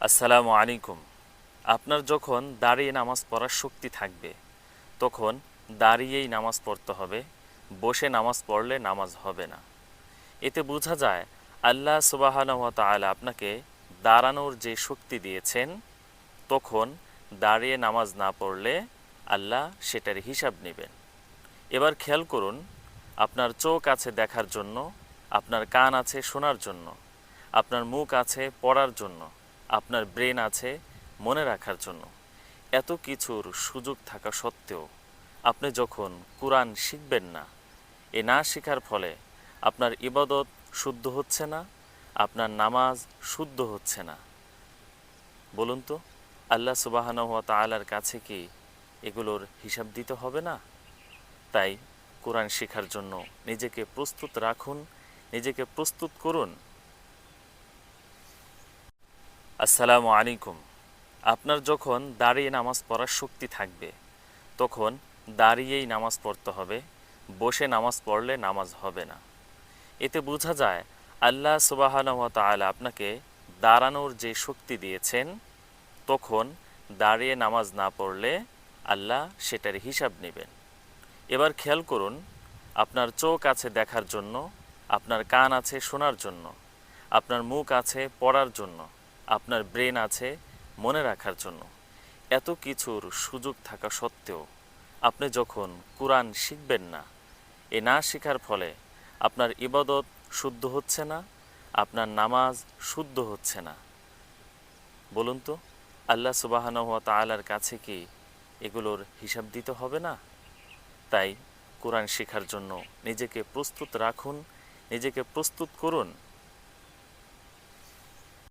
আসসালামু আলাইকুম। আপনার যখন দাঁড়িয়ে নামাজ পড়ার শক্তি থাকবে তখন দাঁড়িয়েই নামাজ পড়তে হবে, বসে নামাজ পড়লে নামাজ হবে না। এতে বোঝা যায় আল্লাহ সুবহানাহু ওয়া তাআলা আপনাকে দাঁড়ানোর যে শক্তি দিয়েছেন, তখন দাঁড়িয়ে নামাজ না পড়লে আল্লাহ সেটার হিসাব নেবেন। এবার খেয়াল করুন, আপনার চোখ আছে দেখার জন্য, আপনার কান আছে শোনার জন্য, আপনার মুখ আছে পড়ার জন্য, আপনার ব্রেন আছে মনে রাখার জন্য। এত কিছুর সুযোগ থাকা সত্ত্বেও আপনি যখন কোরআন শিখবেন না, এ না শেখার ফলে আপনার ইবাদত শুদ্ধ হচ্ছে না, আপনার নামাজ শুদ্ধ হচ্ছে না। বলুন তো, আল্লাহ সুবহানাহু ওয়া তাআলার কাছে কি এগুলোর হিসাব দিতে হবে না? তাই কোরআন শেখার জন্য নিজেকে প্রস্তুত রাখুন, নিজেকে প্রস্তুত করুন। আসসালামু আলাইকুম। আপনার যখন দাঁড়িয়ে নামাজ পড়ার শক্তি থাকবে তখন দাঁড়িয়েই নামাজ পড়তে হবে, বসে নামাজ পড়লে নামাজ হবে না। এতে বোঝা যায় আল্লাহ সুবহানাহু ওয়া তাআলা আপনাকে দাঁড়ানোর যে শক্তি দিয়েছেন, তখন দাঁড়িয়ে নামাজ না পড়লে আল্লাহ সেটার হিসাব নেবেন। এবার খেয়াল করুন, আপনার চোখ আছে দেখার জন্য, আপনার কান আছে শোনার জন্য, আপনার মুখ আছে পড়ার জন্য, আপনার ব্রেন আছে মনে রাখার জন্য। এত কিছুর সুযোগ থাকা সত্ত্বেও আপনি যখন কোরআন শিখবেন না, এ না শেখার ফলে আপনার ইবাদত শুদ্ধ হচ্ছে না, আপনার নামাজ শুদ্ধ হচ্ছে না। বলুন তো, আল্লাহ সুবহানাহু ওয়া তাআলার কাছে কি এগুলোর হিসাব দিতে হবে না? তাই কোরআন শেখার জন্য নিজেকে প্রস্তুত রাখুন, নিজেকে প্রস্তুত করুন।